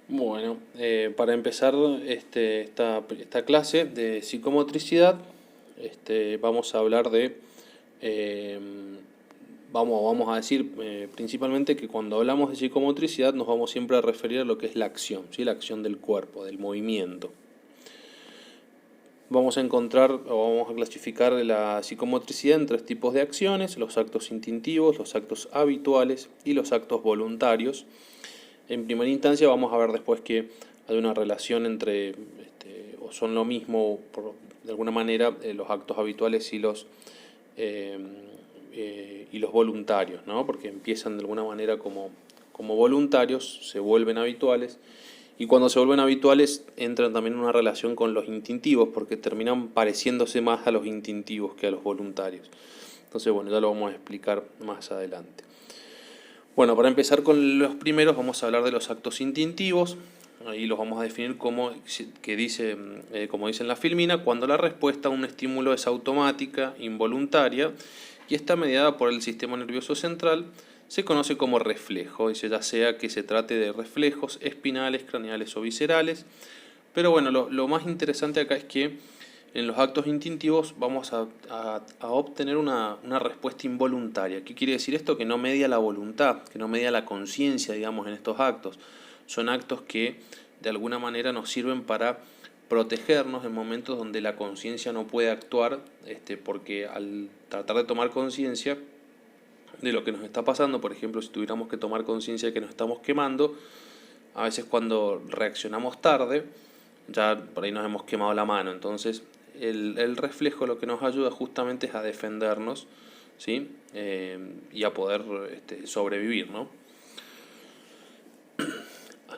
Bueno, para empezar esta clase de psicomotricidad, vamos a hablar de, eh, vamos a decir principalmente que cuando hablamos de psicomotricidad nos vamos siempre a referir a lo que es la acción, ¿sí? La acción del cuerpo, del movimiento. Vamos a encontrar o vamos a clasificar la psicomotricidad en tres tipos de acciones: los actos instintivos, los actos habituales y los actos voluntarios. En primera instancia vamos a ver después que hay una relación entre, o son lo mismo de alguna manera, los actos habituales eh, y los voluntarios, ¿no? Porque empiezan de alguna manera como voluntarios, se vuelven habituales, y cuando se vuelven habituales entran también en una relación con los instintivos, porque terminan pareciéndose más a los instintivos que a los voluntarios. Entonces, bueno, ya lo vamos a explicar más adelante. Bueno, para empezar con los primeros vamos a hablar de los actos instintivos. Ahí los vamos a definir como dice en la filmina, cuando la respuesta a un estímulo es automática, involuntaria y está mediada por el sistema nervioso central, se conoce como reflejo, ya sea que se trate de reflejos espinales, craneales o viscerales. Pero bueno, lo más interesante acá es que en los actos instintivos vamos a obtener una respuesta involuntaria. ¿Qué quiere decir esto? Que no media la voluntad, que no media la conciencia, digamos, en estos actos. Son actos que de alguna manera nos sirven para protegernos en momentos donde la conciencia no puede actuar, porque al tratar de tomar conciencia de lo que nos está pasando, por ejemplo, si tuviéramos que tomar conciencia de que nos estamos quemando, a veces cuando reaccionamos tarde, ya por ahí nos hemos quemado la mano. Entonces el reflejo lo que nos ayuda justamente es a defendernos, ¿sí? Y a poder sobrevivir, ¿no?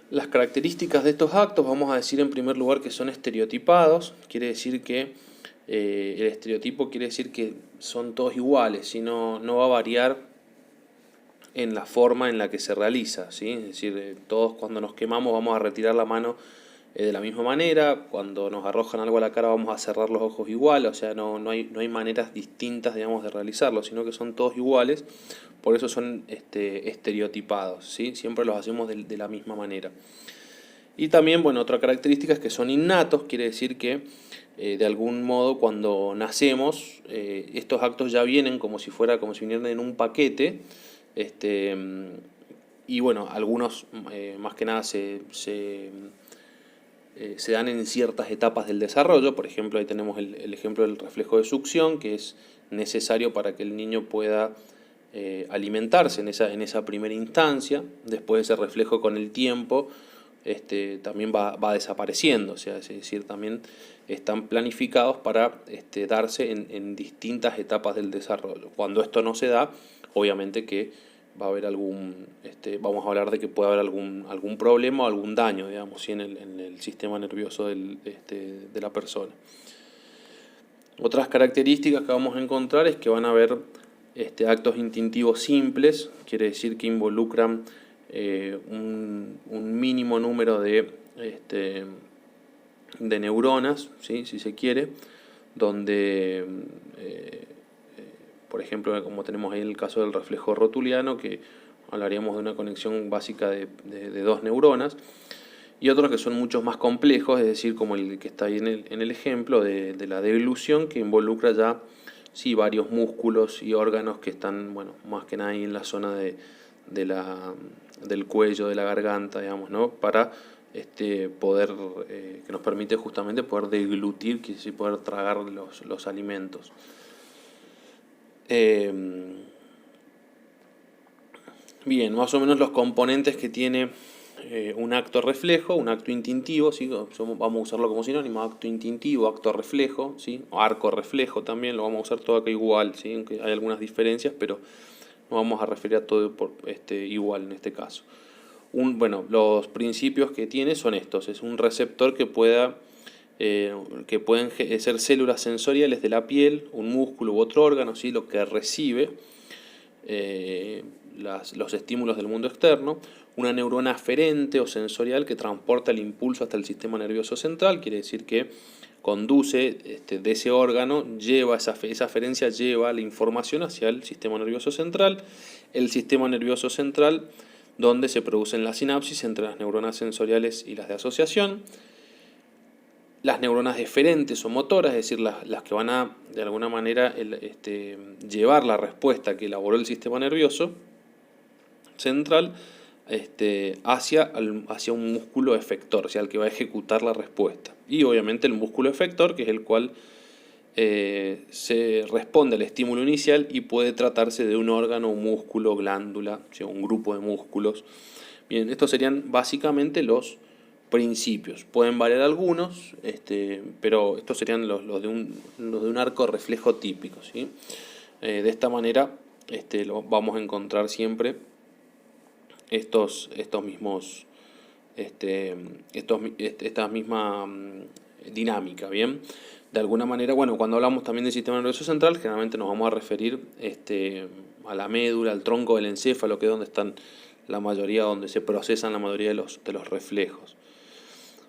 Las características de estos actos, vamos a decir en primer lugar que son estereotipados. Quiere decir que el estereotipo quiere decir que son todos iguales, ¿sí? No va a variar en la forma en la que se realiza, ¿sí? Es decir, todos cuando nos quemamos vamos a retirar la mano de la misma manera, cuando nos arrojan algo a la cara vamos a cerrar los ojos igual, o sea, no hay maneras distintas, digamos, de realizarlo, sino que son todos iguales, por eso son estereotipados, ¿sí? Siempre los hacemos de la misma manera. Y también, bueno, otra característica es que son innatos, quiere decir que de algún modo cuando nacemos estos actos ya vienen como si vinieran en un paquete, este, y bueno, algunos más que nada se dan en ciertas etapas del desarrollo. Por ejemplo, ahí tenemos el ejemplo del reflejo de succión, que es necesario para que el niño pueda alimentarse en esa primera instancia. Después ese reflejo con el tiempo también va desapareciendo, o sea, es decir, también están planificados para darse en distintas etapas del desarrollo. Cuando esto no se da, obviamente que va a haber vamos a hablar de que puede haber algún problema o algún daño, digamos, ¿sí? en el sistema nervioso de la persona. Otras características que vamos a encontrar es que van a haber actos instintivos simples, quiere decir que involucran un mínimo número de neuronas, ¿sí? Si se quiere, donde por ejemplo, como tenemos ahí el caso del reflejo rotuliano, que hablaríamos de una conexión básica de dos neuronas, y otros que son mucho más complejos, es decir, como el que está ahí en el ejemplo de la deglución, que involucra ya sí, varios músculos y órganos que están, bueno, más que nada ahí en la zona del cuello, de la garganta, digamos, ¿no? Para poder, que nos permite justamente poder deglutir, que sí, poder tragar los alimentos. Bien, más o menos los componentes que tiene un acto reflejo, un acto instintivo, ¿sí? Vamos a usarlo como sinónimo: acto instintivo, acto reflejo, ¿sí? O arco reflejo también, lo vamos a usar todo acá igual, ¿sí? Aunque hay algunas diferencias, pero nos vamos a referir a todo igual en este caso. Bueno, los principios que tiene son estos: es un receptor que pueden ser células sensoriales de la piel, un músculo u otro órgano, ¿sí? Lo que recibe los estímulos del mundo externo, una neurona aferente o sensorial que transporta el impulso hasta el sistema nervioso central, quiere decir que conduce de ese órgano, esa aferencia lleva la información hacia el sistema nervioso central. El sistema nervioso central donde se producen las sinapsis entre las neuronas sensoriales y las de asociación. Las neuronas deferentes o motoras, es decir, las que van a, de alguna manera, llevar la respuesta que elaboró el sistema nervioso central hacia un músculo efector, o sea, el que va a ejecutar la respuesta. Y obviamente el músculo efector, que es el cual se responde al estímulo inicial y puede tratarse de un órgano, un músculo, glándula, o sea, un grupo de músculos. Bien, estos serían básicamente los principios. Pueden variar algunos, pero estos serían los de un arco reflejo típico, ¿sí? De esta manera vamos a encontrar siempre esta misma dinámica, ¿bien? De alguna manera, bueno, cuando hablamos también del sistema nervioso central, generalmente nos vamos a referir a la médula, al tronco del encéfalo, que es donde están donde se procesan la mayoría de los reflejos.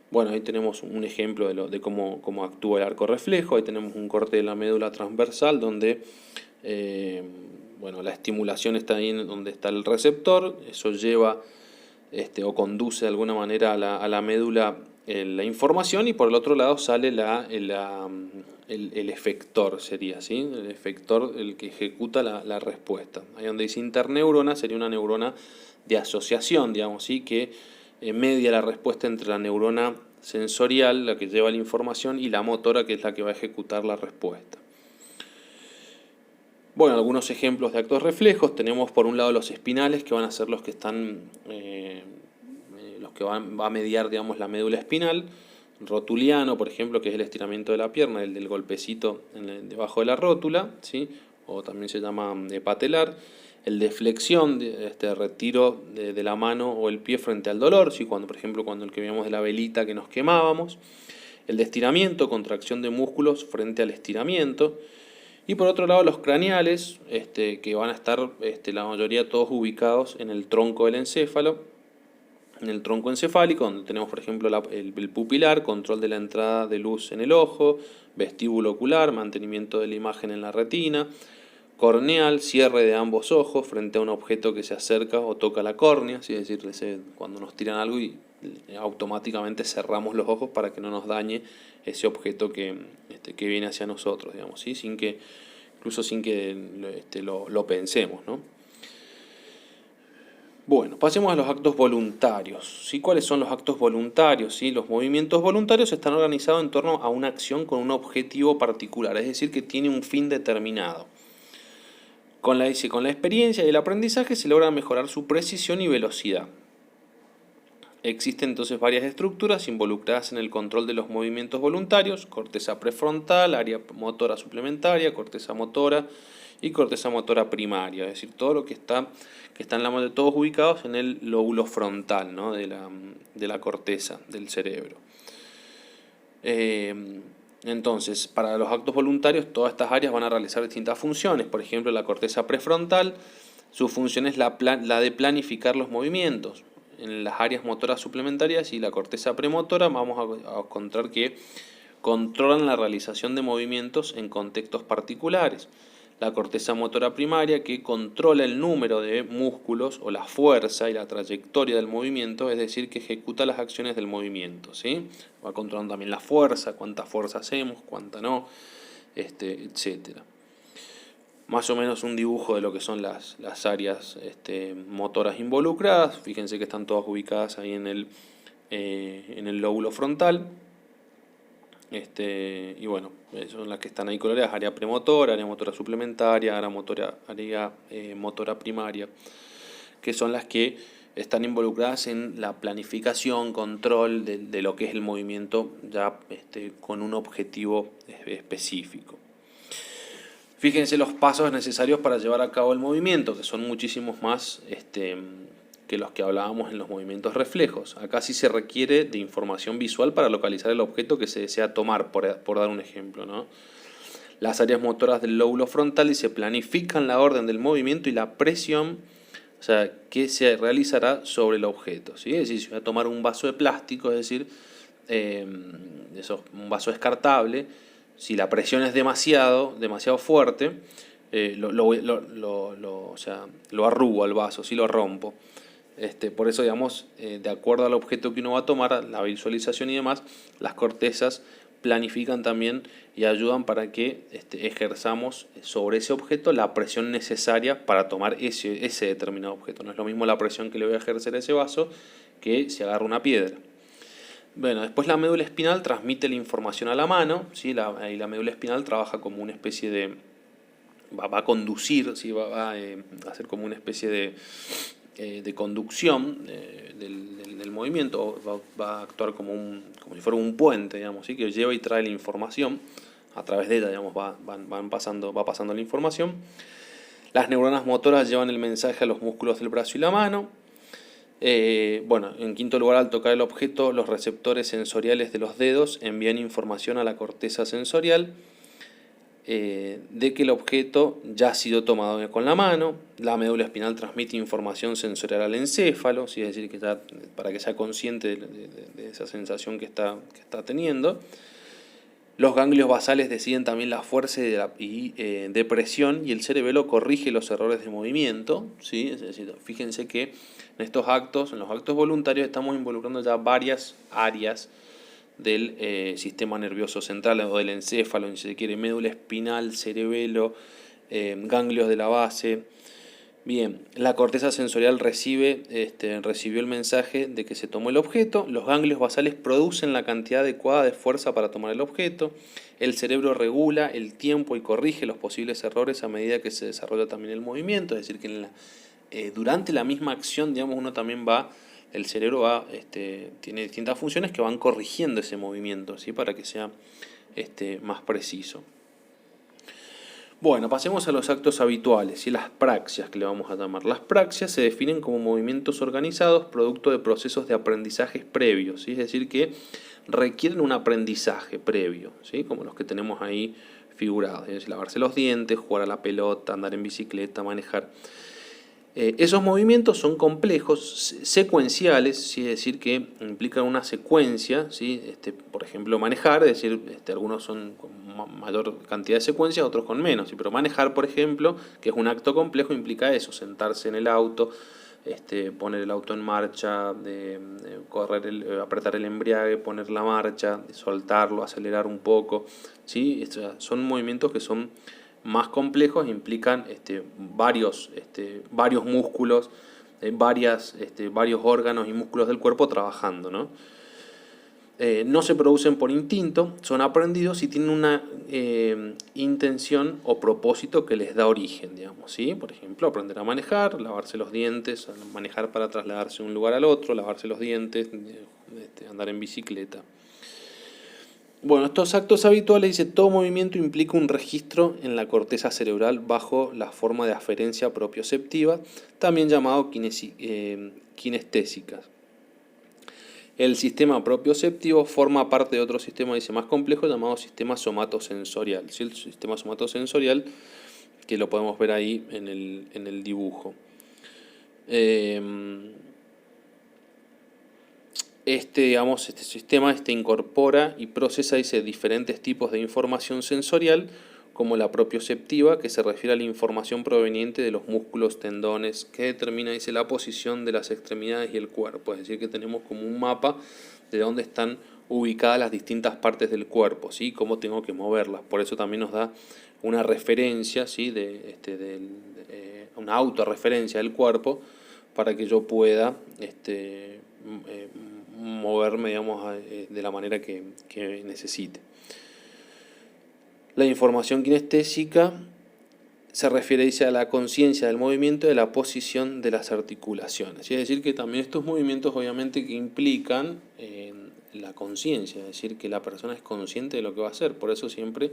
Bueno, ahí tenemos un ejemplo de cómo actúa el arco reflejo. Ahí tenemos un corte de la médula transversal donde la estimulación está ahí donde está el receptor. Eso lleva o conduce de alguna manera a la médula la información, y por el otro lado sale el efector, sería así, el efector, el que ejecuta la respuesta. Ahí donde dice interneurona sería una neurona de asociación, digamos, ¿sí? Que media la respuesta entre la neurona sensorial, la que lleva la información, y la motora, que es la que va a ejecutar la respuesta. Bueno, algunos ejemplos de actos reflejos. Tenemos por un lado los espinales, que van a ser los que están va a mediar, digamos, la médula espinal. Rotuliano, por ejemplo, que es el estiramiento de la pierna, el del golpecito debajo de la rótula, ¿sí? O también se llama patelar. El de flexión, retiro de la mano o el pie frente al dolor, ¿sí? Por ejemplo, cuando el que veíamos de la velita que nos quemábamos. El de estiramiento, contracción de músculos frente al estiramiento. Y por otro lado los craneales, que van a estar la mayoría todos ubicados en el tronco del encéfalo, en el tronco encefálico, donde tenemos por ejemplo el pupilar, control de la entrada de luz en el ojo, vestíbulo ocular, mantenimiento de la imagen en la retina, corneal, cierre de ambos ojos frente a un objeto que se acerca o toca la córnea, ¿sí? Es decir, cuando nos tiran algo y automáticamente cerramos los ojos para que no nos dañe ese objeto que viene hacia nosotros, digamos, ¿sí? Incluso sin que lo pensemos, ¿no? Bueno, pasemos a los actos voluntarios, ¿sí? ¿Cuáles son los actos voluntarios? ¿Sí? Los movimientos voluntarios están organizados en torno a una acción con un objetivo particular, es decir, que tiene un fin determinado. Con la experiencia y el aprendizaje se logra mejorar su precisión y velocidad. Existen entonces varias estructuras involucradas en el control de los movimientos voluntarios: corteza prefrontal, área motora suplementaria, corteza motora y corteza motora primaria, es decir, todo lo que están todos ubicados en el lóbulo frontal, ¿no? de la corteza del cerebro. Entonces, para los actos voluntarios, todas estas áreas van a realizar distintas funciones. Por ejemplo, la corteza prefrontal, su función es la de planificar los movimientos. En las áreas motoras suplementarias y la corteza premotora vamos a encontrar que controlan la realización de movimientos en contextos particulares. La corteza motora primaria, que controla el número de músculos o la fuerza y la trayectoria del movimiento, es decir, que ejecuta las acciones del movimiento, ¿sí? Va controlando también la fuerza, cuánta fuerza hacemos, cuánta no, etcétera. Más o menos un dibujo de lo que son las áreas motoras involucradas. Fíjense que están todas ubicadas ahí en el lóbulo frontal. Y bueno, son las que están ahí coloreadas: área premotora, área motora suplementaria, área motora primaria, que son las que están involucradas en la planificación, control de lo que es el movimiento, ya con un objetivo específico. Fíjense los pasos necesarios para llevar a cabo el movimiento, que son muchísimos más que los que hablábamos en los movimientos reflejos. Acá sí se requiere de información visual para localizar el objeto que se desea tomar, por dar un ejemplo, ¿no? Las áreas motoras del lóbulo frontal se planifican la orden del movimiento y la presión, o sea, que se realizará sobre el objeto, ¿sí? Es decir, si voy a tomar un vaso de plástico, es decir, un vaso descartable, si la presión es demasiado fuerte, lo arrugo al vaso, si lo rompo. Por eso, digamos, de acuerdo al objeto que uno va a tomar, la visualización y demás, las cortezas planifican también y ayudan para que ejerzamos sobre ese objeto la presión necesaria para tomar ese determinado objeto. No es lo mismo la presión que le voy a ejercer a ese vaso que si agarro una piedra. Bueno, después la médula espinal transmite la información a la mano, ¿sí? Ahí la médula espinal trabaja como una especie de... va a conducir, ¿sí? Va a hacer como una especie de conducción del movimiento, va a actuar como si fuera un puente, digamos, ¿sí? Que lleva y trae la información, a través de ella, digamos, va pasando la información. Las neuronas motoras llevan el mensaje a los músculos del brazo y la mano. Bueno, en quinto lugar, al tocar el objeto, los receptores sensoriales de los dedos envían información a la corteza sensorial de que el objeto ya ha sido tomado con la mano. La médula espinal transmite información sensorial al encéfalo, ¿sí? Es decir, que para que sea consciente de esa sensación que está teniendo. Los ganglios basales deciden también la fuerza de presión, y el cerebelo corrige los errores de movimiento, ¿sí? Es decir, fíjense que en los actos voluntarios estamos involucrando ya varias áreas del sistema nervioso central o del encéfalo, si se quiere, médula espinal, cerebelo, ganglios de la base. Bien, la corteza sensorial recibió el mensaje de que se tomó el objeto. Los ganglios basales producen la cantidad adecuada de fuerza para tomar el objeto. El cerebro regula el tiempo y corrige los posibles errores a medida que se desarrolla también el movimiento. Es decir, que durante la misma acción, digamos, el cerebro tiene distintas funciones que van corrigiendo ese movimiento, ¿sí? Para que sea más preciso. Bueno, pasemos a los actos habituales y las praxias, que le vamos a llamar. Las praxias se definen como movimientos organizados producto de procesos de aprendizajes previos, ¿sí? Es decir, que requieren un aprendizaje previo, ¿sí? Como los que tenemos ahí figurados, es decir, lavarse los dientes, jugar a la pelota, andar en bicicleta, manejar. Esos movimientos son complejos, secuenciales, ¿sí? Es decir, que implican una secuencia, ¿sí? Por ejemplo, manejar, es decir, algunos son con mayor cantidad de secuencias, otros con menos, ¿sí? Pero manejar, por ejemplo, que es un acto complejo, implica eso: sentarse en el auto, poner el auto en marcha, apretar el embrague, poner la marcha, soltarlo, acelerar un poco, ¿sí? Son movimientos que son más complejos, implican varios músculos, varios órganos y músculos del cuerpo trabajando, ¿no? No se producen por instinto, son aprendidos y tienen una intención o propósito que les da origen, digamos, ¿sí? Por ejemplo, aprender a manejar, lavarse los dientes, manejar para trasladarse de un lugar al otro, lavarse los dientes, andar en bicicleta. Bueno, estos actos habituales, dice, todo movimiento implica un registro en la corteza cerebral bajo la forma de aferencia propioceptiva, también llamado kinestésicas. El sistema propioceptivo forma parte de otro sistema, dice, más complejo, llamado sistema somatosensorial. ¿Sí? El sistema somatosensorial, que lo podemos ver ahí en el dibujo. Este sistema incorpora y procesa, dice, diferentes tipos de información sensorial, como la propioceptiva, que se refiere a la información proveniente de los músculos, tendones, que determina, dice, la posición de las extremidades y el cuerpo. Es decir, que tenemos como un mapa de dónde están ubicadas las distintas partes del cuerpo, ¿sí? Cómo tengo que moverlas. Por eso también nos da una referencia, ¿sí? Una autorreferencia del cuerpo, para que yo pueda moverme, digamos, de la manera que necesite. La información kinestésica se refiere, dice, a la conciencia del movimiento y de la posición de las articulaciones. Es decir, que también estos movimientos obviamente que implican la conciencia, es decir, que la persona es consciente de lo que va a hacer. Por eso siempre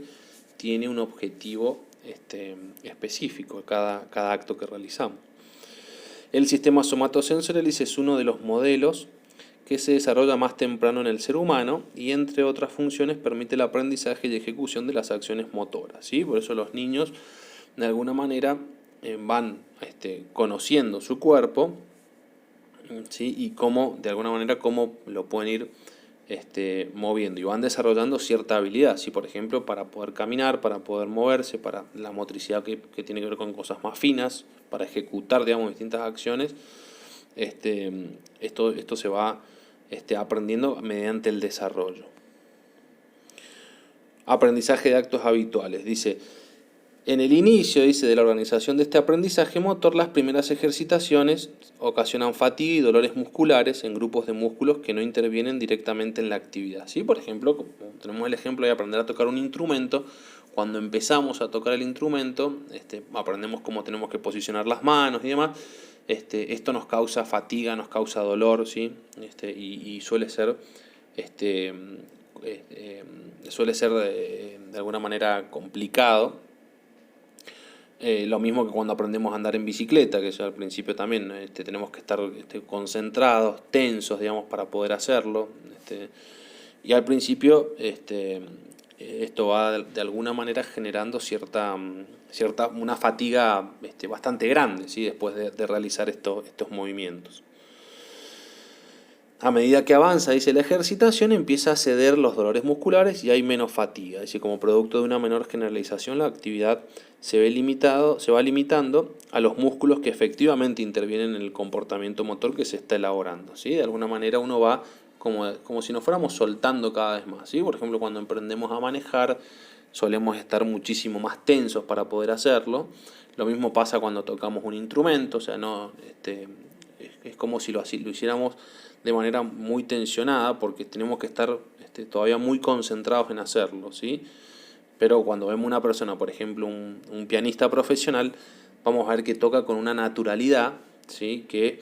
tiene un objetivo específico cada acto que realizamos. El sistema somatosensorial, dice, es uno de los modelos que se desarrolla más temprano en el ser humano y, entre otras funciones, permite el aprendizaje y ejecución de las acciones motoras, ¿sí? Por eso los niños, de alguna manera, van conociendo su cuerpo, ¿sí? Y de alguna manera, cómo lo pueden ir moviendo, y van desarrollando cierta habilidad, ¿sí? Por ejemplo, para poder caminar, para poder moverse, para la motricidad que tiene que ver con cosas más finas, para ejecutar, digamos, distintas acciones. esto se va aprendiendo mediante el desarrollo. Aprendizaje de actos habituales. Dice, en el inicio, de la organización de este aprendizaje motor, las primeras ejercitaciones ocasionan fatiga y dolores musculares en grupos de músculos que no intervienen directamente en la actividad. ¿Sí? Por ejemplo, tenemos el ejemplo de aprender a tocar un instrumento. Cuando empezamos a tocar el instrumento, aprendemos cómo tenemos que posicionar las manos y demás. Esto nos causa fatiga, nos causa dolor, ¿sí? Y suele ser de alguna manera complicado. Lo mismo que cuando aprendemos a andar en bicicleta, que ya al principio también tenemos que estar concentrados, tensos, digamos, para poder hacerlo. Y al principio esto va de alguna manera generando una fatiga bastante grande, ¿sí? Después de realizar estos movimientos. A medida que avanza, la ejercitación, empieza a ceder los dolores musculares y hay menos fatiga. Como producto de una menor generalización, la actividad se va limitando a los músculos que efectivamente intervienen en el comportamiento motor que se está elaborando, ¿sí? De alguna manera uno va como si nos fuéramos soltando cada vez más, ¿sí? Por ejemplo, cuando emprendemos a manejar, solemos estar muchísimo más tensos para poder hacerlo. Lo mismo pasa cuando tocamos un instrumento, es como si lo hiciéramos de manera muy tensionada, porque tenemos que estar todavía muy concentrados en hacerlo, ¿sí? Pero cuando vemos una persona, por ejemplo, un pianista profesional, vamos a ver que toca con una naturalidad, ¿sí? Que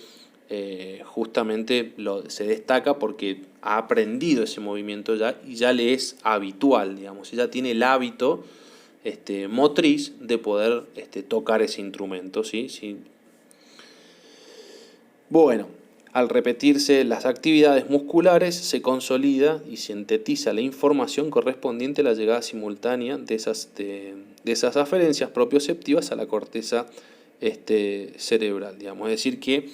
justamente se destaca porque ha aprendido ese movimiento ya y ya le es habitual, digamos, ella tiene el hábito motriz de poder tocar ese instrumento, ¿sí? ¿Sí? Bueno, al repetirse las actividades musculares, se consolida y sintetiza la información correspondiente a la llegada simultánea de esas aferencias propioceptivas a la corteza cerebral, digamos. Es decir, que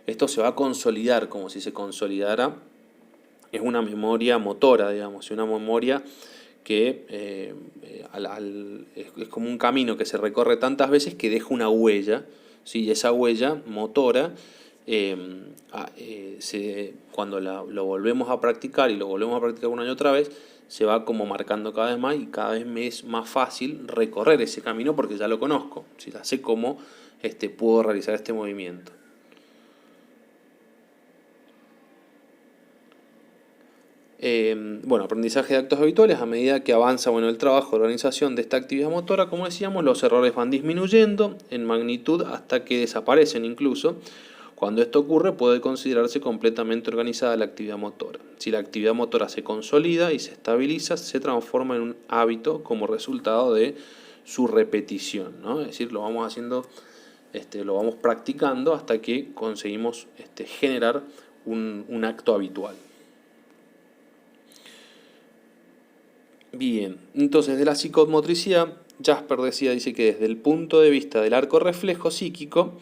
esto se va a consolidar como si se consolidara, es una memoria motora, digamos, una memoria que es como un camino que se recorre tantas veces que deja una huella, ¿sí? Y esa huella motora, cuando lo volvemos a practicar y lo volvemos a practicar una y otra vez, se va como marcando cada vez más y cada vez me es más fácil recorrer ese camino porque ya lo conozco, ¿sí? Ya sé cómo puedo realizar este movimiento. Aprendizaje de actos habituales. A medida que avanza el trabajo de organización de esta actividad motora, como decíamos, los errores van disminuyendo en magnitud hasta que desaparecen incluso. Cuando esto ocurre, puede considerarse completamente organizada la actividad motora. Si la actividad motora se consolida y se estabiliza, se transforma en un hábito como resultado de su repetición, ¿no? Es decir, lo vamos haciendo, lo vamos practicando hasta que conseguimos generar un acto habitual. Bien, entonces de la psicomotricidad, Jasper dice que desde el punto de vista del arco reflejo psíquico,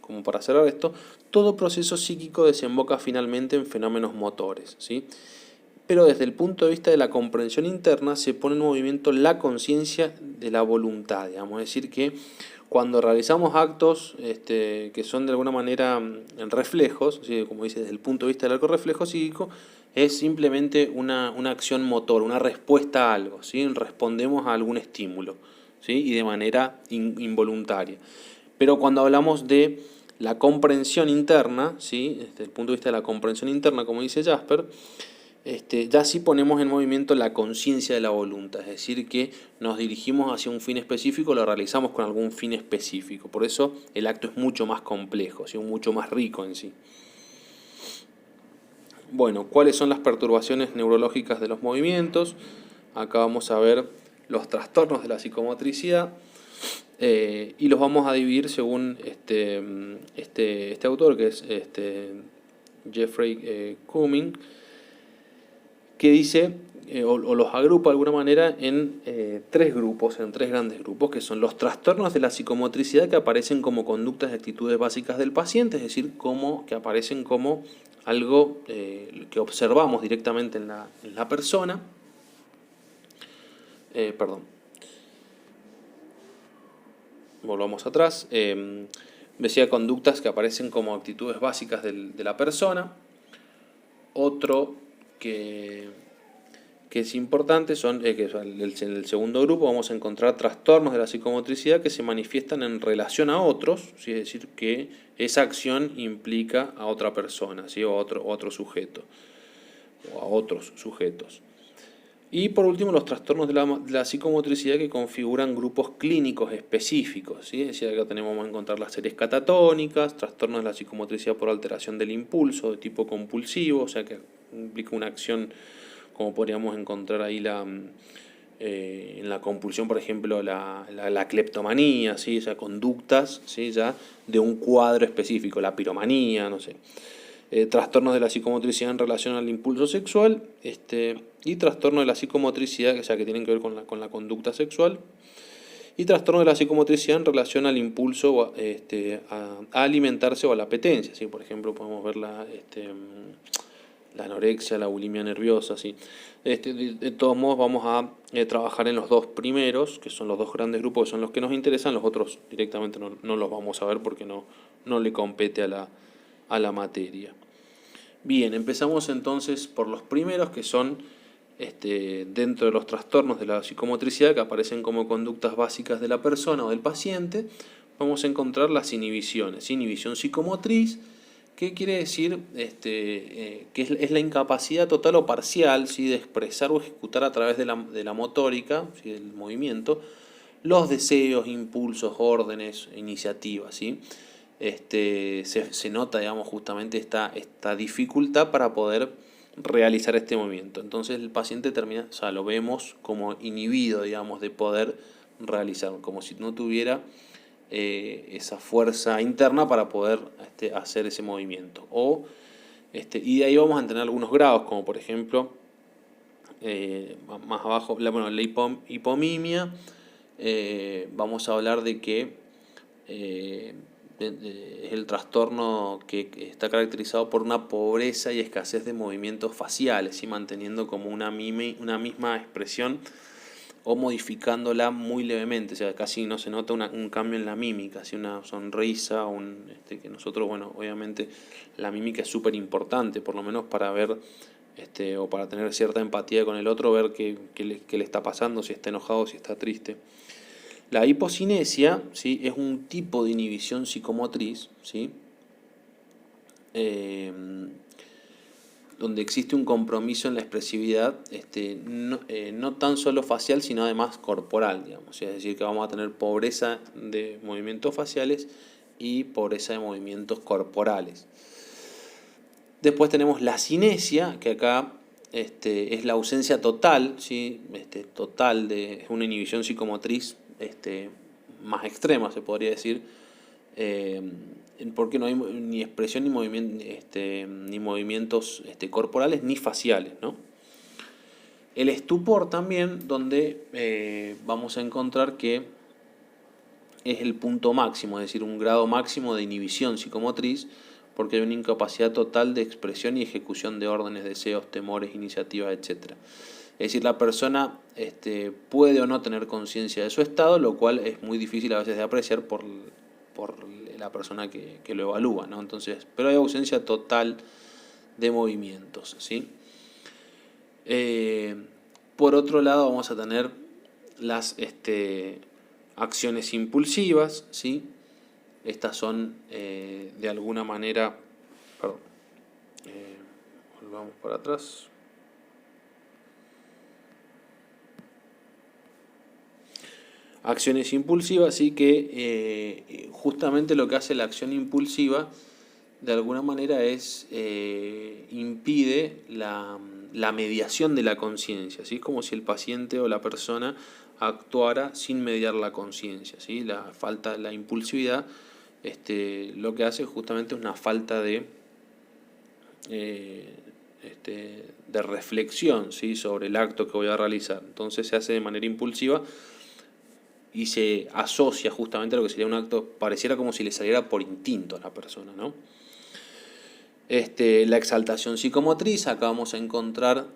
como para cerrar esto, todo proceso psíquico desemboca finalmente en fenómenos motores, ¿sí? Pero desde el punto de vista de la comprensión interna se pone en movimiento la conciencia de la voluntad, digamos. Es decir, que cuando realizamos actos que son de alguna manera reflejos, ¿sí? Como dice, desde el punto de vista del arco reflejo psíquico, es simplemente una acción motor, una respuesta a algo, ¿sí? Respondemos a algún estímulo, ¿sí? Y de manera involuntaria. Pero cuando hablamos de la comprensión interna, ¿sí? Desde el punto de vista de la comprensión interna, como dice Jasper, ya sí ponemos en movimiento la conciencia de la voluntad, es decir, que nos dirigimos hacia un fin específico, lo realizamos con algún fin específico. Por eso el acto es mucho más complejo, ¿sí? Mucho más rico en sí. Bueno, ¿cuáles son las perturbaciones neurológicas de los movimientos? Acá vamos a ver los trastornos de la psicomotricidad. Y los vamos a dividir según este autor, que es Jeffrey Cumming, que dice, o los agrupa de alguna manera en tres grandes grupos, que son los trastornos de la psicomotricidad, que aparecen como conductas y actitudes básicas del paciente, es decir, que aparecen como algo que observamos directamente en la persona. Volvamos atrás. Decía conductas que aparecen como actitudes básicas de la persona. Otro que es importante son, que en el segundo grupo vamos a encontrar trastornos de la psicomotricidad que se manifiestan en relación a otros, ¿sí? Es decir, que esa acción implica a otra persona, ¿sí? o a otro sujeto, o a otros sujetos. Y por último, los trastornos de la psicomotricidad que configuran grupos clínicos específicos, ¿sí? Es decir, acá vamos a encontrar las series catatónicas, trastornos de la psicomotricidad por alteración del impulso de tipo compulsivo, o sea que implica una acción, como podríamos encontrar ahí en la compulsión, por ejemplo, la cleptomanía, ¿sí? O sea, conductas, ¿sí? Ya de un cuadro específico, la piromanía, no sé. Trastornos de la psicomotricidad en relación al impulso sexual, y trastornos de la psicomotricidad, o sea, que tienen que ver con la conducta sexual, y trastornos de la psicomotricidad en relación al impulso a alimentarse o a la apetencia, ¿sí? Por ejemplo, podemos ver la anorexia, la bulimia nerviosa, ¿sí? De todos modos vamos a trabajar en los dos primeros, que son los dos grandes grupos que son los que nos interesan. Los otros directamente no los vamos a ver porque no le compete a la materia. Bien, empezamos entonces por los primeros, que son dentro de los trastornos de la psicomotricidad, que aparecen como conductas básicas de la persona o del paciente. Vamos a encontrar las inhibiciones. Inhibición psicomotriz, ¿qué quiere decir? Que es la incapacidad total o parcial, ¿sí? De expresar o ejecutar a través de la motórica, ¿sí? Del movimiento, los deseos, impulsos, órdenes, iniciativas, ¿sí? Se nota, digamos, justamente esta dificultad para poder realizar este movimiento. Entonces el paciente termina, o sea, lo vemos como inhibido, digamos, de poder realizarlo, como si no tuviera esa fuerza interna para poder hacer ese movimiento. Y de ahí vamos a tener algunos grados, como por ejemplo, más abajo, la hipomimia. Vamos a hablar de que es el trastorno que está caracterizado por una pobreza y escasez de movimientos faciales, y manteniendo como una misma expresión o modificándola muy levemente, o sea, casi no se nota un cambio en la mímica, así una sonrisa, que nosotros, bueno, obviamente la mímica es súper importante, por lo menos para ver, o para tener cierta empatía con el otro, ver qué le está pasando, si está enojado, si está triste. La hipocinesia, ¿sí? Es un tipo de inhibición psicomotriz, ¿sí? Donde existe un compromiso en la expresividad, no tan solo facial, sino además corporal, digamos. Es decir, que vamos a tener pobreza de movimientos faciales y pobreza de movimientos corporales. Después tenemos la cinesia, que acá es la ausencia total, ¿sí? Total de una inhibición psicomotriz más extrema, se podría decir, porque no hay ni expresión ni movimientos corporales ni faciales, ¿no? El estupor también, donde vamos a encontrar que es el punto máximo, es decir, un grado máximo de inhibición psicomotriz, porque hay una incapacidad total de expresión y ejecución de órdenes, deseos, temores, iniciativas, etc. Es decir, la persona puede o no tener conciencia de su estado, lo cual es muy difícil a veces de apreciar por la persona que lo evalúa, ¿no? Entonces, pero hay ausencia total de movimientos, ¿sí? Por otro lado, vamos a tener las acciones impulsivas, ¿sí? Estas son de alguna manera, perdón, volvamos para atrás. Acciones impulsivas, sí, que justamente lo que hace la acción impulsiva de alguna manera es impide la mediación de la conciencia, ¿sí? Es como si el paciente o la persona actuara sin mediar la conciencia, ¿sí? La impulsividad lo que hace justamente es una falta de reflexión, ¿sí? Sobre el acto que voy a realizar. Entonces se hace de manera impulsiva y se asocia justamente a lo que sería un acto, pareciera como si le saliera por instinto a la persona, ¿no? La exaltación psicomotriz, acá vamos a encontrar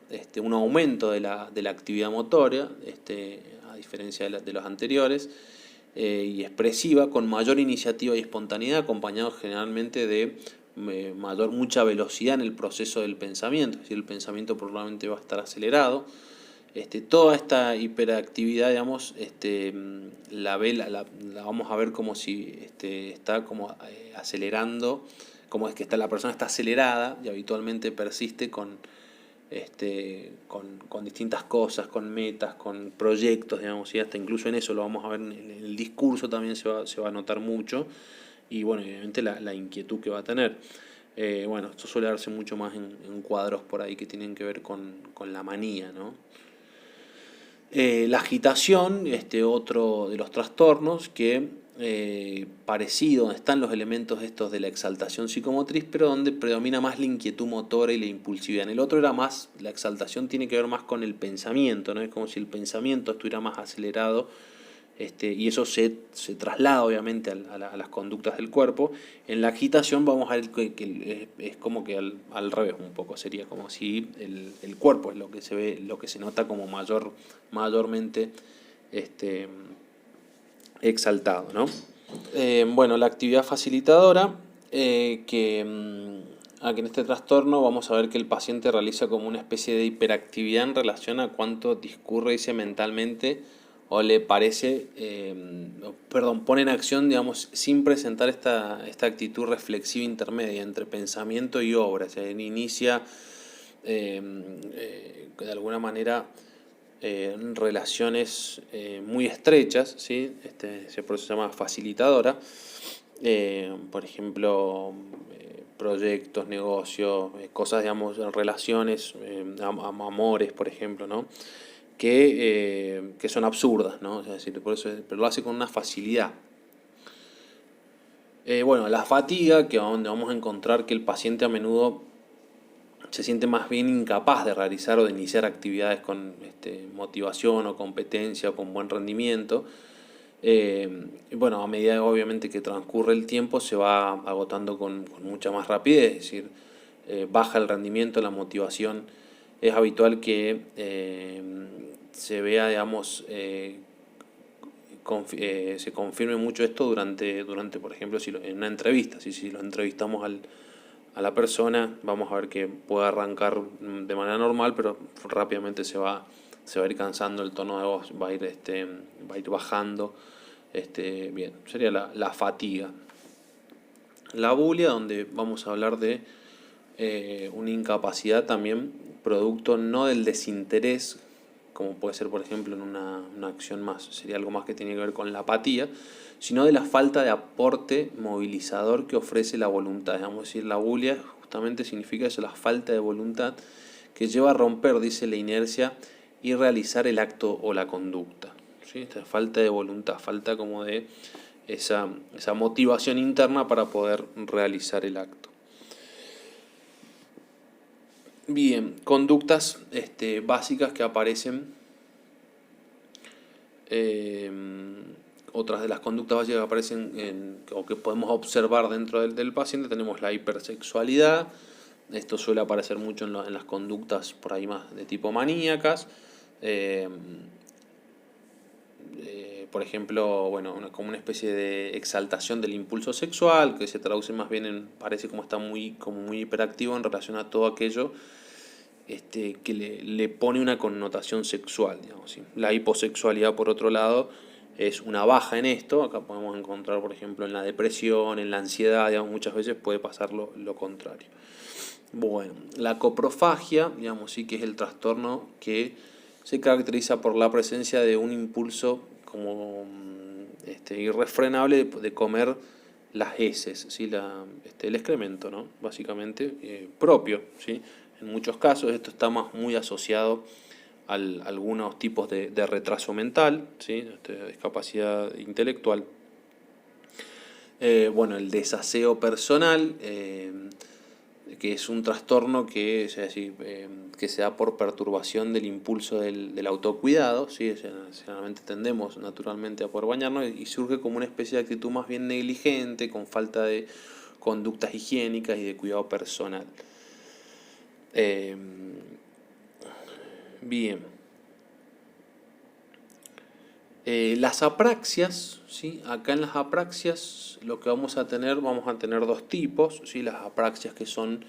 un aumento de la actividad motora, a diferencia de los anteriores, y expresiva, con mayor iniciativa y espontaneidad, acompañado generalmente de mucha velocidad en el proceso del pensamiento, es decir, el pensamiento probablemente va a estar acelerado. Toda esta hiperactividad, digamos, la vamos a ver como si está como acelerando, como es que la persona está acelerada y habitualmente persiste con distintas cosas, con metas, con proyectos, digamos, y hasta incluso en eso lo vamos a ver en el discurso también se va a notar mucho, y bueno, obviamente la inquietud que va a tener. Bueno, esto suele darse mucho más en cuadros por ahí que tienen que ver con la manía, ¿no? La agitación, otro de los trastornos que parecido, donde están los elementos estos de la exaltación psicomotriz, pero donde predomina más la inquietud motora y la impulsividad. En el otro era más, la exaltación tiene que ver más con el pensamiento, ¿no? Es como si el pensamiento estuviera más acelerado, y eso se traslada obviamente a las conductas del cuerpo. En la agitación vamos a ver que es como que al revés un poco, sería como si el cuerpo es lo que se ve, lo que se nota como mayormente exaltado, ¿no? Bueno, la actividad facilitadora, que en este trastorno vamos a ver que el paciente realiza como una especie de hiperactividad en relación a cuánto discurre, dice, mentalmente, o le parece, pone en acción, digamos, sin presentar esta actitud reflexiva intermedia entre pensamiento y obra. O sea, él inicia de alguna manera relaciones muy estrechas, ¿sí? Ese proceso se llama facilitadora. Por ejemplo, proyectos, negocios, cosas, digamos, relaciones, amores, por ejemplo, ¿no? Que son absurdas, ¿no? Es decir, por eso, pero lo hace con una facilidad. Bueno, la fatiga, que donde vamos a encontrar que el paciente a menudo se siente más bien incapaz de realizar o de iniciar actividades con motivación o competencia o con buen rendimiento. Bueno, a medida obviamente que transcurre el tiempo se va agotando con mucha más rapidez, es decir, baja el rendimiento, la motivación. Es habitual que se vea, digamos, se confirme mucho esto durante por ejemplo, en una entrevista. Si lo entrevistamos a la persona, vamos a ver que puede arrancar de manera normal, pero rápidamente se va a ir cansando, el tono de voz va a ir bajando. Bien, sería la fatiga. La bulia, donde vamos a hablar de una incapacidad también, producto no del desinterés, como puede ser por ejemplo en una acción más, sería algo más que tiene que ver con la apatía, sino de la falta de aporte movilizador que ofrece la voluntad. Vamos a decir, la bulia justamente significa eso, la falta de voluntad que lleva a romper, dice, la inercia y realizar el acto o la conducta. ¿Sí? Esta falta de voluntad, falta como de esa motivación interna para poder realizar el acto. Bien, conductas básicas que aparecen. Otras de las conductas básicas que aparecen o que podemos observar dentro del paciente, tenemos la hipersexualidad. Esto suele aparecer mucho en las conductas por ahí más de tipo maníacas. Por ejemplo, bueno, como una especie de exaltación del impulso sexual, que se traduce más bien en, parece como está muy hiperactivo en relación a todo aquello que le pone una connotación sexual, digamos, ¿sí? La hiposexualidad, por otro lado, es una baja en esto. Acá podemos encontrar, por ejemplo, en la depresión, en la ansiedad, digamos, muchas veces puede pasar lo contrario. Bueno, la coprofagia, digamos, sí, que es el trastorno que se caracteriza por la presencia de un impulso como irrefrenable de comer las heces, ¿sí? El excremento, ¿no? Básicamente propio, ¿sí? En muchos casos esto está muy asociado a algunos tipos de retraso mental, ¿sí? Discapacidad intelectual. Bueno, el desaseo personal, que es un trastorno que, es decir, que se da por perturbación del impulso del autocuidado, ¿sí? Generalmente tendemos naturalmente a poder bañarnos y surge como una especie de actitud más bien negligente, con falta de conductas higiénicas y de cuidado personal. Bien. Las apraxias, ¿sí? Acá en las apraxias lo que vamos a tener dos tipos, ¿sí? Las apraxias que son,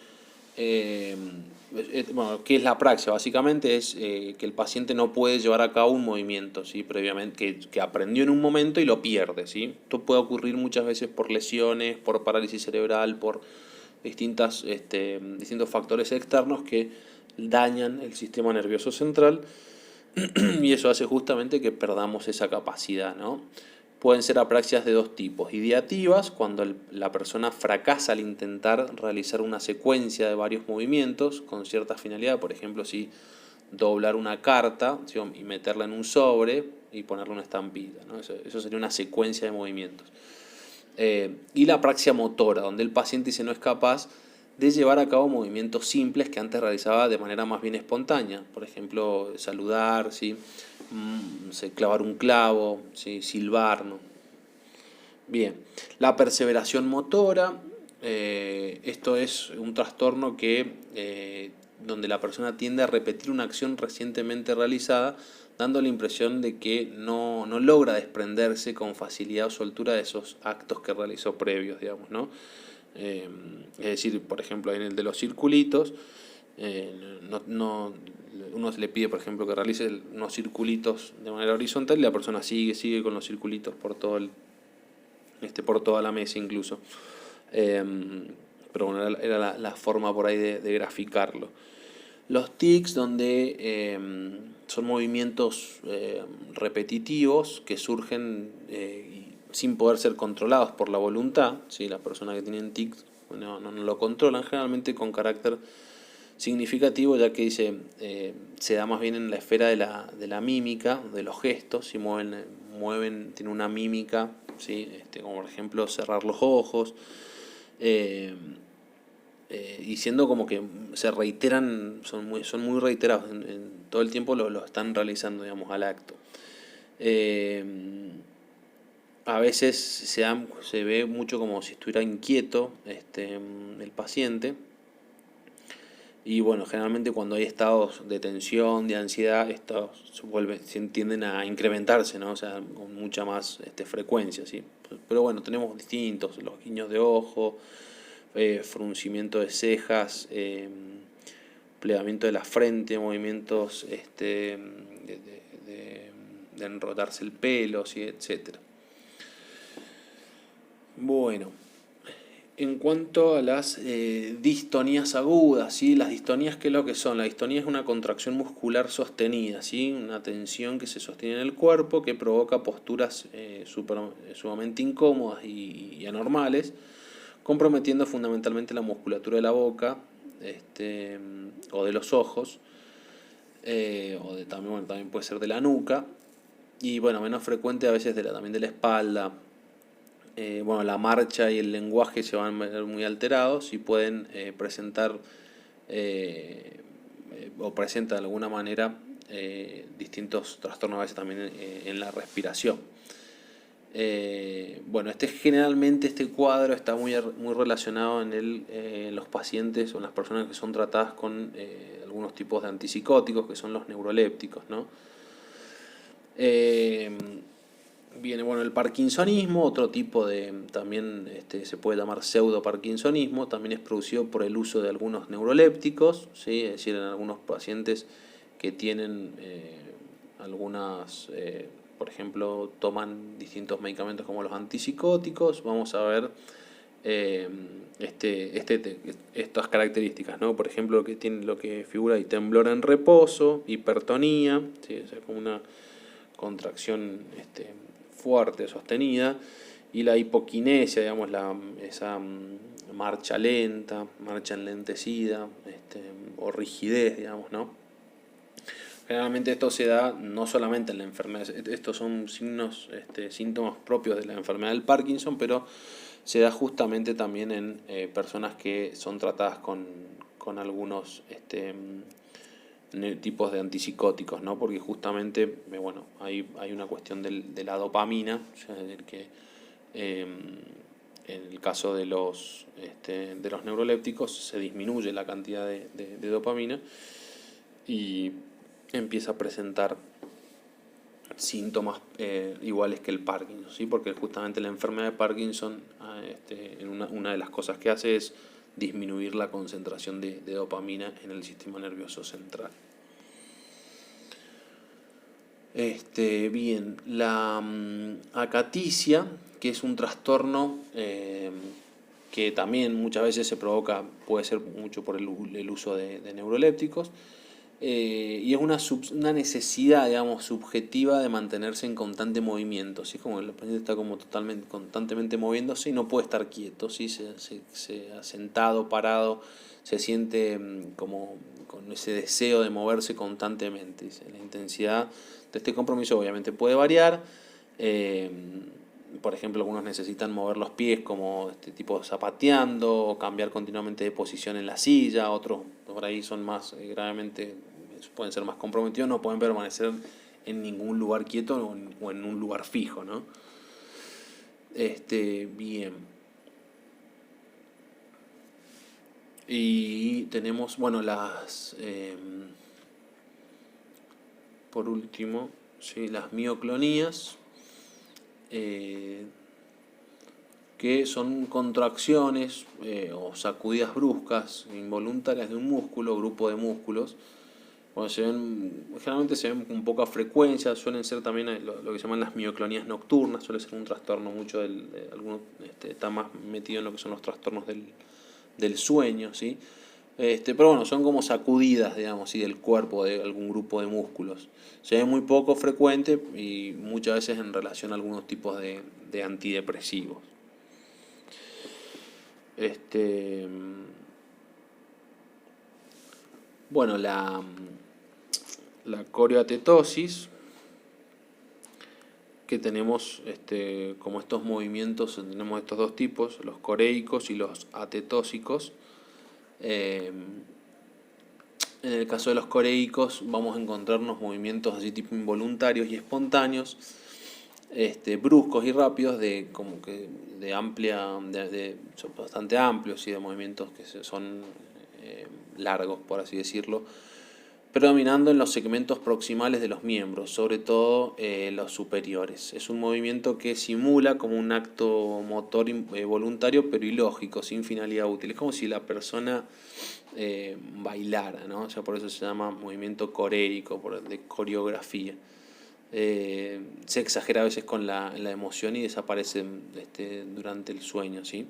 bueno, ¿qué es la apraxia? Básicamente es que el paciente no puede llevar a cabo un movimiento, ¿sí? Previamente, que aprendió en un momento y lo pierde, ¿sí? Esto puede ocurrir muchas veces por lesiones, por parálisis cerebral, por distintos factores externos que dañan el sistema nervioso central. Y eso hace justamente que perdamos esa capacidad, ¿no? Pueden ser apraxias de dos tipos: ideativas, cuando la persona fracasa al intentar realizar una secuencia de varios movimientos con cierta finalidad, por ejemplo, si doblar una carta, ¿sí? Y meterla en un sobre y ponerle una estampilla, ¿no? Eso sería una secuencia de movimientos. Y la apraxia motora, donde el paciente dice no es capaz de llevar a cabo movimientos simples que antes realizaba de manera más bien espontánea. Por ejemplo, saludar, ¿sí? No sé, clavar un clavo, ¿sí? Silbar, ¿no? Bien, la perseveración motora, esto es un trastorno donde la persona tiende a repetir una acción recientemente realizada, dando la impresión de que no logra desprenderse con facilidad o soltura de esos actos que realizó previos, digamos, ¿no? Es decir, por ejemplo, en el de los circulitos, uno se le pide, por ejemplo, que realice unos circulitos de manera horizontal y la persona sigue con los circulitos por toda la mesa incluso. Pero bueno, era la forma por ahí de graficarlo. Los tics, donde son movimientos repetitivos que surgen sin poder ser controlados por la voluntad, ¿sí? Las personas que tienen tics no lo controlan, generalmente con carácter significativo, ya que se da más bien en la esfera de la mímica, de los gestos, si tienen una mímica, ¿sí? Como por ejemplo cerrar los ojos, y siendo como que se reiteran, son muy reiterados, todo el tiempo lo están realizando, digamos, al acto. A veces se ve mucho como si estuviera inquieto el paciente. Y bueno, generalmente cuando hay estados de tensión, de ansiedad, estos tienden a incrementarse, ¿no? O sea, con mucha más frecuencia, ¿sí? Pero bueno, tenemos distintos: los guiños de ojo, fruncimiento de cejas, plegamiento de la frente, movimientos de enrotarse el pelo, ¿sí? Etcétera. Bueno, en cuanto a las distonías agudas, ¿sí? Las distonías, ¿qué es lo que son? La distonía es una contracción muscular sostenida, ¿sí? Una tensión que se sostiene en el cuerpo que provoca posturas sumamente incómodas y anormales, comprometiendo fundamentalmente la musculatura de la boca, o de los ojos, también puede ser de la nuca, y bueno, menos frecuente a veces también de la espalda. Bueno, la marcha y el lenguaje se van a ver muy alterados y pueden presentar o presentan de alguna manera distintos trastornos, a veces también en la respiración. Bueno, generalmente este cuadro está muy relacionado en los pacientes o en las personas que son tratadas con algunos tipos de antipsicóticos, que son los neurolépticos, ¿no? Viene, bueno, el parkinsonismo, otro tipo también se puede llamar pseudoparkinsonismo, también es producido por el uso de algunos neurolépticos, ¿sí? Es decir, en algunos pacientes que tienen por ejemplo, toman distintos medicamentos como los antipsicóticos, vamos a ver estas características, ¿no? Por ejemplo, lo que figura ahí: temblor en reposo, hipertonía, ¿sí? O sea, como una contracción fuerte, sostenida, y la hipoquinesia, digamos, esa marcha lenta, marcha enlentecida, o rigidez, digamos, ¿no? Generalmente esto se da no solamente en la enfermedad, estos son síntomas propios de la enfermedad del Parkinson, pero se da justamente también en personas que son tratadas con algunos tipos de antipsicóticos, ¿no? Porque justamente, bueno, hay una cuestión de la dopamina, o sea, en el caso de los neurolépticos se disminuye la cantidad de dopamina y empieza a presentar síntomas iguales que el Parkinson, ¿sí? Porque justamente la enfermedad de Parkinson, una de las cosas que hace es disminuir la concentración de dopamina en el sistema nervioso central. Bien, la acaticia, que es un trastorno que también muchas veces se provoca, puede ser mucho por el uso de neurolépticos, y es una necesidad, digamos, subjetiva de mantenerse en constante movimiento, ¿sí? Como el paciente está como constantemente moviéndose y no puede estar quieto, ¿sí? Se ha sentado, parado, se siente como con ese deseo de moverse constantemente. ¿Sí? La intensidad de este compromiso obviamente puede variar. Por ejemplo, algunos necesitan mover los pies como tipo zapateando o cambiar continuamente de posición en la silla, otros por ahí son más gravemente, pueden ser más comprometidos, no pueden permanecer en ningún lugar quieto o en un lugar fijo, ¿no? Bien. Y tenemos, bueno, por último, ¿sí? Las mioclonías, que son contracciones o sacudidas bruscas, involuntarias de un músculo, grupo de músculos. Bueno, generalmente se ven con poca frecuencia, suelen ser también lo que se llaman las mioclonías nocturnas, suele ser un trastorno mucho está más metido en lo que son los trastornos del sueño, ¿sí? Pero bueno, son como sacudidas, digamos, ¿sí? Del cuerpo, de algún grupo de músculos. Se ve muy poco frecuente y muchas veces en relación a algunos tipos de antidepresivos. Bueno, la coreoatetosis, que tenemos como estos movimientos, tenemos estos dos tipos, los coreicos y los atetósicos. En el caso de los coreicos vamos a encontrarnos movimientos así tipo involuntarios y espontáneos, bruscos y rápidos, son bastante amplios y de movimientos que son largos, por así decirlo, predominando en los segmentos proximales de los miembros, sobre todo los superiores. Es un movimiento que simula como un acto motor voluntario pero ilógico, sin finalidad útil. Es como si la persona bailara, ¿no? O sea, por eso se llama movimiento coreico, de coreografía. Se exagera a veces con la emoción y desaparece durante el sueño, ¿sí?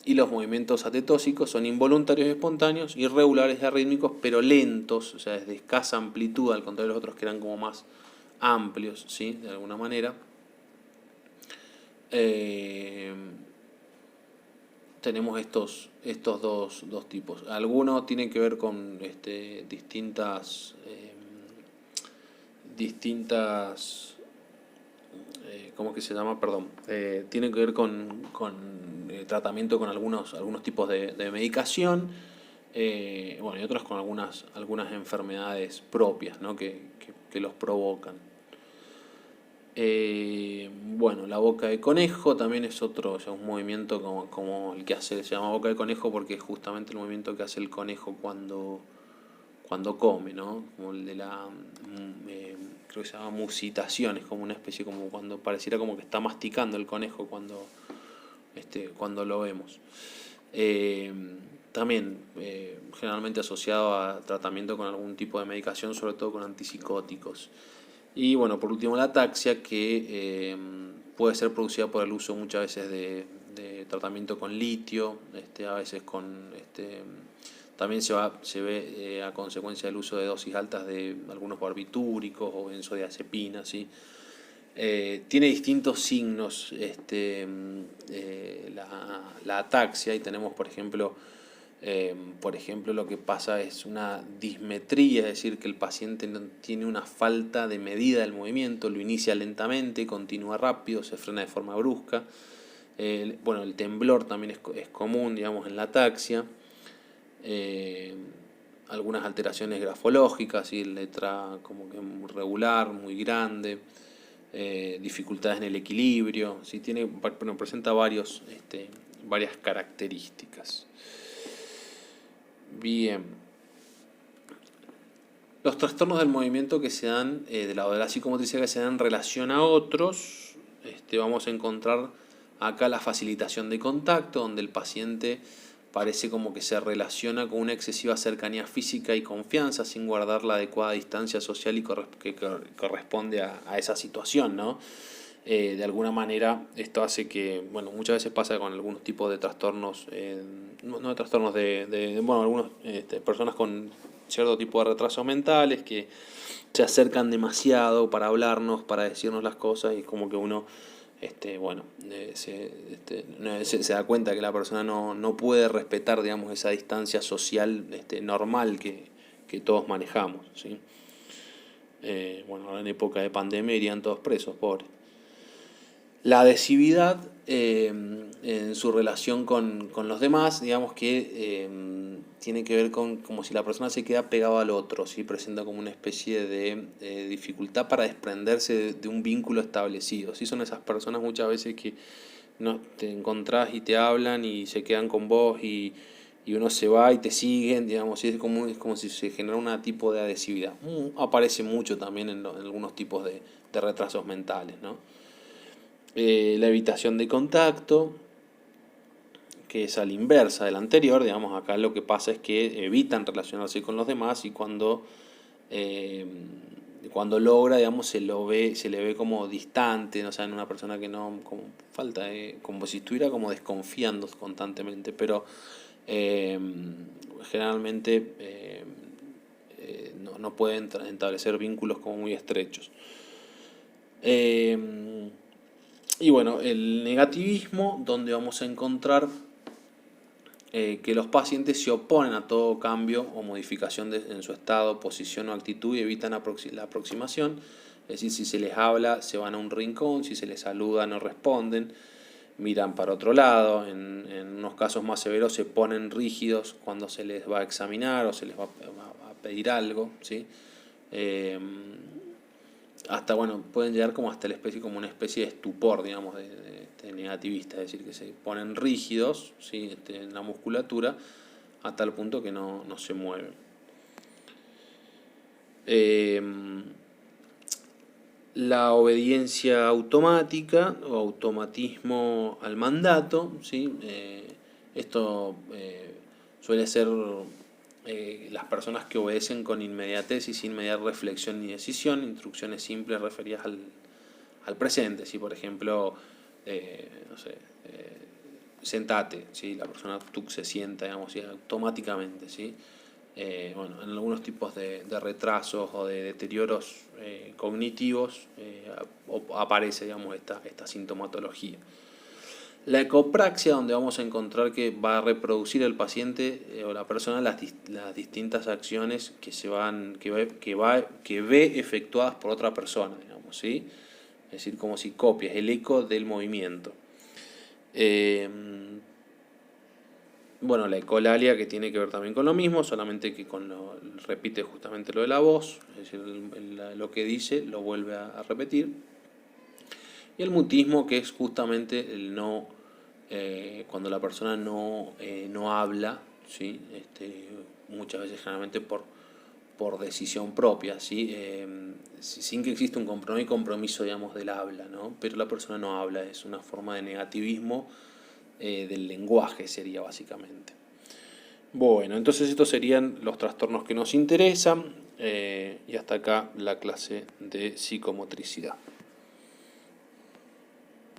Y los movimientos atetósicos son involuntarios y espontáneos, irregulares y arrítmicos, pero lentos, o sea, de escasa amplitud, al contrario de los otros que eran como más amplios, ¿sí? De alguna manera. Tenemos estos dos tipos. Algunos tienen que ver con distintas ¿cómo es que se llama? Perdón. Tiene que ver con tratamiento con algunos tipos de medicación, bueno, y otros con algunas enfermedades propias, ¿no? que los provocan. Bueno, la boca de conejo también es otro, o sea, un movimiento como el que hace, se llama boca de conejo porque es justamente el movimiento que hace el conejo cuando come, ¿no? Como el de creo que se llama musitación, es como una especie, como cuando pareciera como que está masticando el conejo cuando lo vemos. También generalmente asociado a tratamiento con algún tipo de medicación, sobre todo con antipsicóticos. Y bueno, por último la ataxia, que puede ser producida por el uso muchas veces de tratamiento con litio, a veces también se ve a consecuencia del uso de dosis altas de algunos barbitúricos o benzodiazepinas, ¿sí? Tiene distintos signos la ataxia, y tenemos por ejemplo lo que pasa es una dismetría, es decir, que el paciente tiene una falta de medida del movimiento, lo inicia lentamente, continúa rápido, se frena de forma brusca. Bueno, el temblor también es común, digamos, en la ataxia. Algunas alteraciones grafológicas, ¿sí? Letra como que muy regular, muy grande, dificultades en el equilibrio, ¿sí? Presenta varias características. Bien. Los trastornos del movimiento que se dan, del lado de la psicomotricidad, que se dan en relación a otros, vamos a encontrar acá la facilitación de contacto, donde el paciente parece como que se relaciona con una excesiva cercanía física y confianza sin guardar la adecuada distancia social que corresponde a esa situación, ¿no? De alguna manera esto hace que, bueno, muchas veces pasa con algunos tipos de trastornos, no de trastornos bueno, algunas personas con cierto tipo de retrasos mentales que se acercan demasiado para hablarnos, para decirnos las cosas, y como que uno se da cuenta que la persona no puede respetar, digamos, esa distancia social normal que todos manejamos, ¿sí? Bueno, ahora en época de pandemia irían todos presos, pobres. La adhesividad en su relación con los demás, digamos que tiene que ver con como si la persona se queda pegada al otro, ¿sí? Presenta como una especie de dificultad para desprenderse de un vínculo establecido, ¿sí? Son esas personas muchas veces que no te encontrás y te hablan y se quedan con vos y uno se va y te siguen, digamos, y es como si se genera un tipo de adhesividad. Aparece mucho también en algunos tipos de retrasos mentales, ¿no? La evitación de contacto, que es a la inversa de la anterior, digamos, acá lo que pasa es que evitan relacionarse con los demás y cuando logra, digamos, se le ve como distante, ¿no? O sea, en una persona que no, como falta, como si estuviera como desconfiando constantemente, pero generalmente no pueden establecer vínculos como muy estrechos. Y bueno, el negativismo, donde vamos a encontrar que los pacientes se oponen a todo cambio o modificación en su estado, posición o actitud y evitan la aproximación. Es decir, si se les habla, se van a un rincón, si se les saluda, no responden, miran para otro lado. En unos casos más severos se ponen rígidos cuando se les va a examinar o se les va a pedir algo, ¿sí? Hasta, bueno, pueden llegar como hasta como una especie de estupor, digamos, de negativista, es decir, que se ponen rígidos, ¿sí? En la musculatura hasta el punto que no se mueven. La obediencia automática o automatismo al mandato, ¿sí? Esto suele ser las personas que obedecen con inmediatez y sin mediar reflexión ni decisión, instrucciones simples referidas al presente. ¿Sí? Por ejemplo, no sé, sentate, ¿sí? La persona se sienta, digamos, ¿sí? Automáticamente, ¿sí? Bueno, en algunos tipos de retrasos o de deterioros cognitivos aparece, digamos, esta sintomatología. La ecopraxia, donde vamos a encontrar que va a reproducir el paciente o la persona las distintas acciones que ve efectuadas por otra persona, digamos, ¿sí? Es decir, como si copia, es el eco del movimiento. Bueno, la ecolalia, que tiene que ver también con lo mismo, solamente que repite justamente lo de la voz, es decir, lo que dice lo vuelve a repetir. Y el mutismo, que es justamente el no, cuando la persona no habla, ¿sí? Muchas veces generalmente por decisión propia, ¿sí? Sin que exista un compromiso, digamos, del habla, ¿no? Pero la persona no habla, es una forma de negativismo del lenguaje, sería básicamente. Bueno, entonces estos serían los trastornos que nos interesan y hasta acá la clase de psicomotricidad.